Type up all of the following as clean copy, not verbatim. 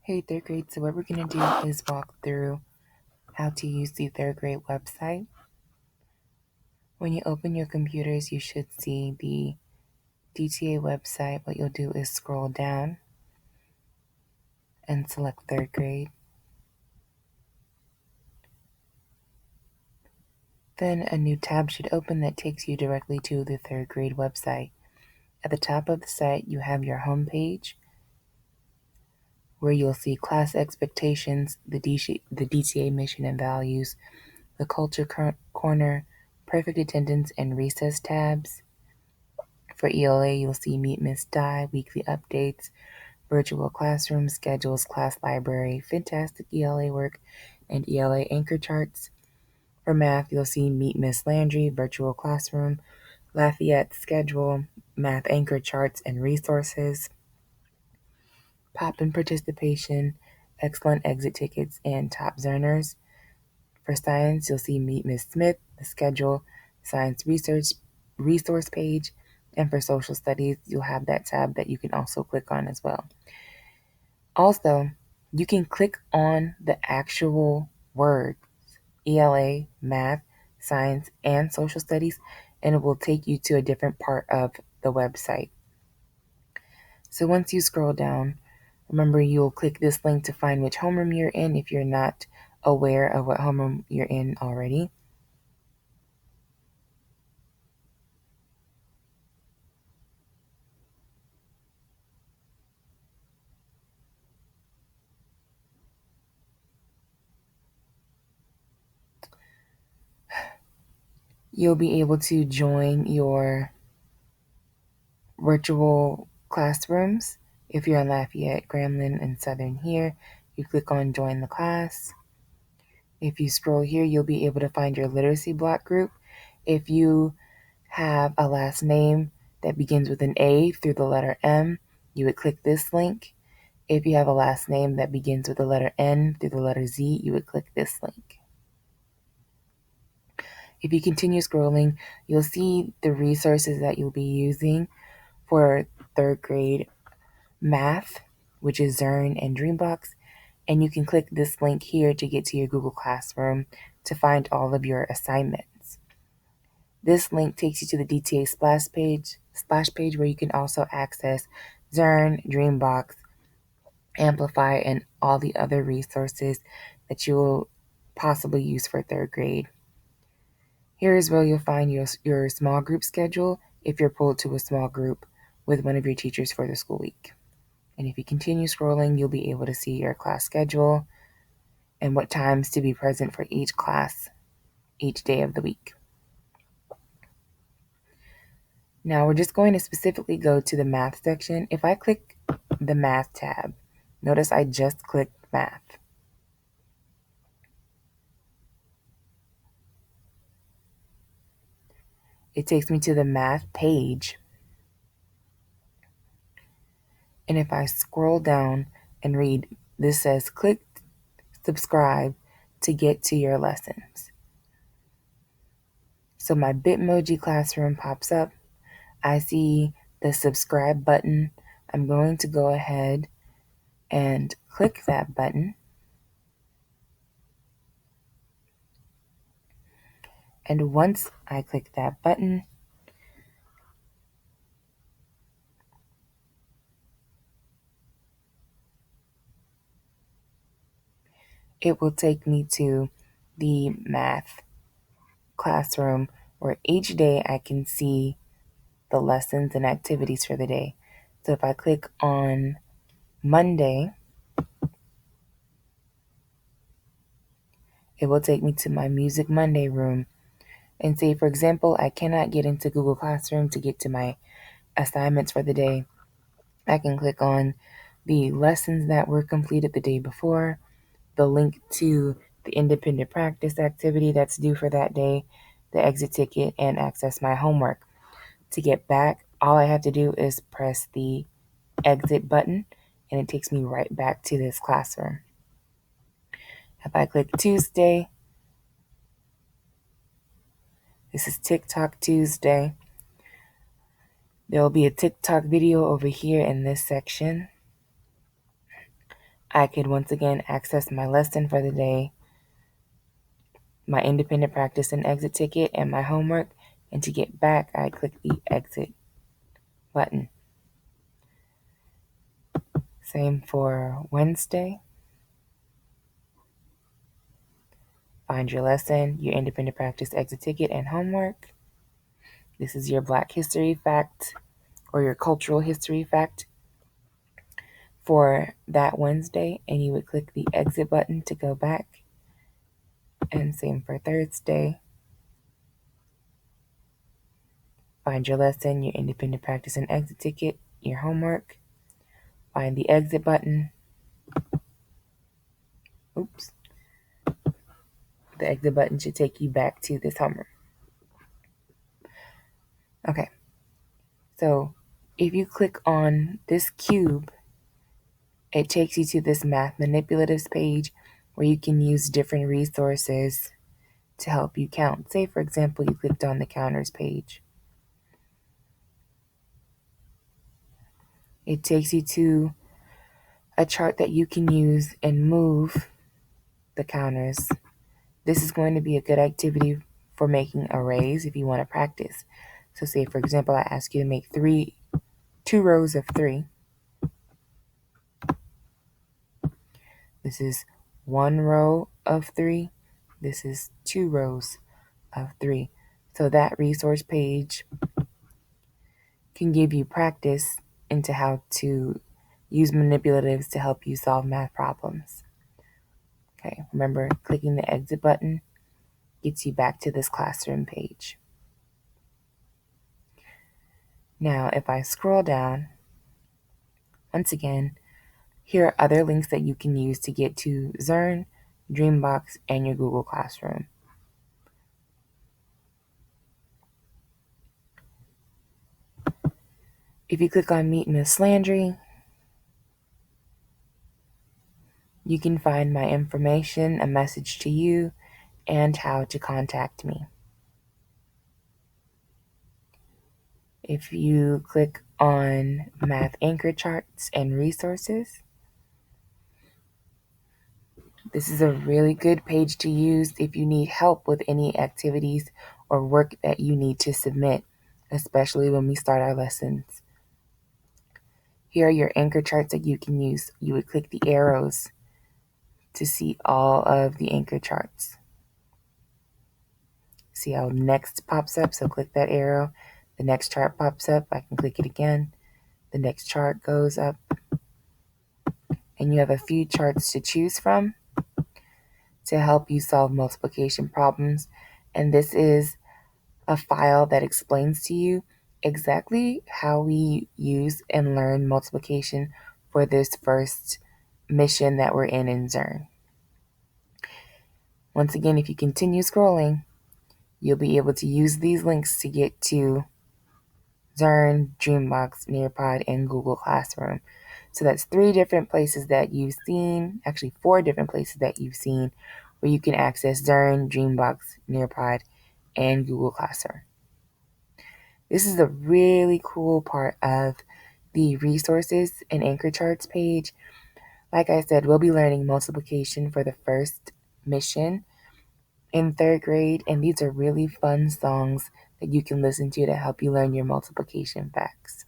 Hey, third grade. So, what we're going to do is walk through how to use the third grade website. When you open your computers, you should see the DTA website. What you'll do is scroll down and select third grade. Then a new tab should open that takes you directly to the third grade website. At the top of the site, you have your home page where you'll see class expectations, the DTA mission and values, the culture corner, perfect attendance, and recess tabs. For ELA, you'll see Meet Miss Di, weekly updates, virtual classroom schedules, class library, fantastic ELA work, and ELA anchor charts. For math, you'll see Meet Miss Landry, virtual classroom, Lafayette schedule, math anchor charts and resources, pop in participation, excellent exit tickets, and top earners. For science, you'll see Meet Miss Smith, the schedule, science resource page, and for social studies, you'll have that tab that you can also click on as well. Also, you can click on the actual words, ELA, math, science, and social studies, and it will take you to a different part of the website. So once you scroll down, remember you'll click this link to find which homeroom you're in if you're not aware of what homeroom you're in already. You'll be able to join your virtual classrooms. If you're in Lafayette, Grambling, and Southern here, you click on Join the Class. If you scroll here, you'll be able to find your literacy block group. If you have a last name that begins with an A through the letter M, you would click this link. If you have a last name that begins with the letter N through the letter Z, you would click this link. If you continue scrolling, you'll see the resources that you'll be using for third grade math, which is Zearn and Dreambox, and you can click this link here to get to your Google Classroom to find all of your assignments. This link takes you to the DTA splash page where you can also access Zearn, Dreambox, Amplify, and all the other resources that you will possibly use for third grade. Here is where you'll find your small group schedule if you're pulled to a small group with one of your teachers for the school week. And if you continue scrolling, you'll be able to see your class schedule and what times to be present for each class each day of the week. Now we're just going to specifically go to the math section. If I click the math tab, notice I just clicked math. It takes me to the math page. And if I scroll down and read, this says click subscribe to get to your lessons. So my Bitmoji classroom pops up. I see the subscribe button. I'm going to go ahead and click that button. And once I click that button, it will take me to the math classroom where each day I can see the lessons and activities for the day. So if I click on Monday, it will take me to my Music Monday room. And say, for example, I cannot get into Google Classroom to get to my assignments for the day. I can click on the lessons that were completed the day before, the link to the independent practice activity that's due for that day, the exit ticket, and access my homework. To get back, all I have to do is press the exit button, and it takes me right back to this classroom. If I click Tuesday, this is TikTok Tuesday. There will be a TikTok video over here in this section. I could once again access my lesson for the day, my independent practice and exit ticket, and my homework. And to get back, I click the exit button. Same for Wednesday. Find your lesson, your independent practice, exit ticket, and homework. This is your Black History fact or your cultural history fact for that Wednesday, and you would click the exit button to go back. And same for Thursday. Find your lesson, your independent practice and exit ticket, your homework. Find the exit button. Oops. The exit button should take you back to this homework. Okay. So if you click on this cube, it takes you to this math manipulatives page where you can use different resources to help you count. Say, for example, you clicked on the counters page. It takes you to a chart that you can use and move the counters. This is going to be a good activity for making arrays if you want to practice. So say, for example, I ask you to make two rows of 3. This is 1 row of 3. This is 2 rows of 3. So that resource page can give you practice into how to use manipulatives to help you solve math problems. Okay, remember clicking the exit button gets you back to this classroom page. Now, if I scroll down, once again, here are other links that you can use to get to Zearn, Dreambox, and your Google Classroom. If you click on Meet Miss Landry, you can find my information, a message to you, and how to contact me. If you click on Math Anchor Charts and Resources, this is a really good page to use if you need help with any activities or work that you need to submit, especially when we start our lessons. Here are your anchor charts that you can use. You would click the arrows to see all of the anchor charts. See how next pops up, so click that arrow. The next chart pops up, I can click it again. The next chart goes up. And you have a few charts to choose from to help you solve multiplication problems. And this is a file that explains to you exactly how we use and learn multiplication for this first mission that we're in Zearn. Once again, if you continue scrolling, you'll be able to use these links to get to Zearn, Dreambox, Nearpod, and Google Classroom. So that's 3 different places that you've seen, actually 4 different places that you've seen where you can access Zearn, Dreambox, Nearpod, and Google Classroom. This is a really cool part of the resources and anchor charts page. Like I said, we'll be learning multiplication for the first mission in 3rd grade, and these are really fun songs that you can listen to help you learn your multiplication facts.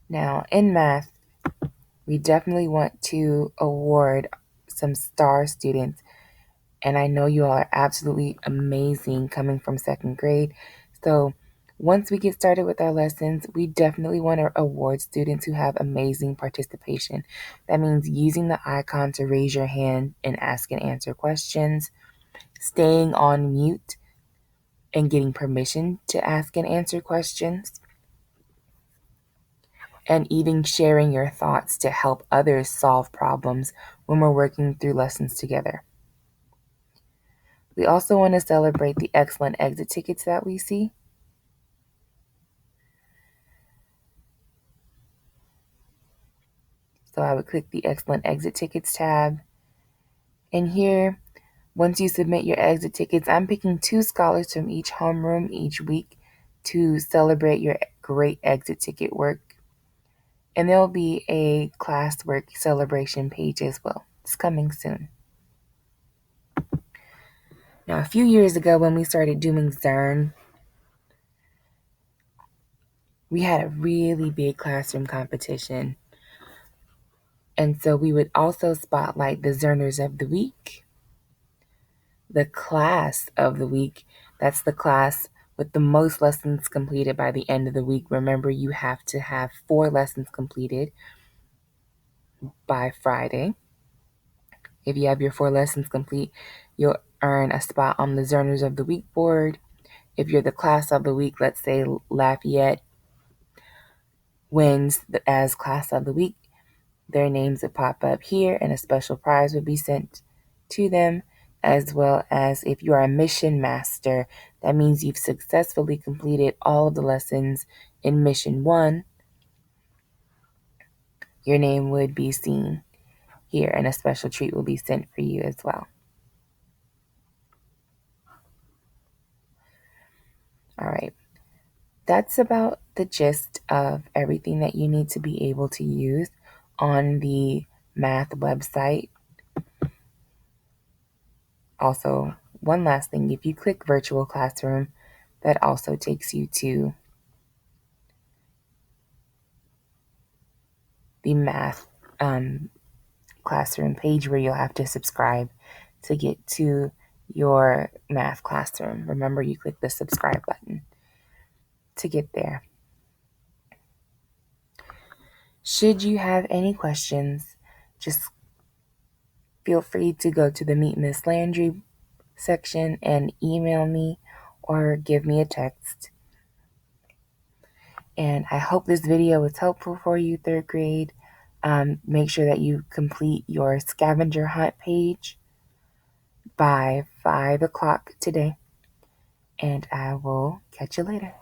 Now, in math, we definitely want to award some star students, and I know you all are absolutely amazing coming from 2nd grade. So once we get started with our lessons, we definitely want to award students who have amazing participation. That means using the icon to raise your hand and ask and answer questions, staying on mute and getting permission to ask and answer questions, and even sharing your thoughts to help others solve problems when we're working through lessons together. We also want to celebrate the excellent exit tickets that we see. So I would click the Excellent Exit Tickets tab. And here, once you submit your exit tickets, I'm picking 2 scholars from each homeroom each week to celebrate your great exit ticket work. And there'll be a classwork celebration page as well. It's coming soon. Now, a few years ago when we started doing Zearn, we had a really big classroom competition. And so we would also spotlight the Zearners of the week, the class of the week. That's the class with the most lessons completed by the end of the week. Remember, you have to have 4 lessons completed by Friday. If you have your 4 lessons complete, you'll earn a spot on the Zearners of the Week board. If you're the class of the week, let's say Lafayette wins as class of the week, their names would pop up here and a special prize would be sent to them, as well as if you are a mission master, that means you've successfully completed all of the lessons in mission 1. Your name would be seen here and a special treat will be sent for you as well. All right. That's about the gist of everything that you need to be able to use on the math website. Also, one last thing, if you click virtual classroom, that also takes you to the math classroom page where you'll have to subscribe to get to your math classroom. Remember, you click the subscribe button to get there. Should you have any questions, just feel free to go to the Meet Miss Landry section and email me or give me a text. And I hope this video was helpful for you, 3rd grade. Make sure that you complete your scavenger hunt page by 5 o'clock today. And I will catch you later.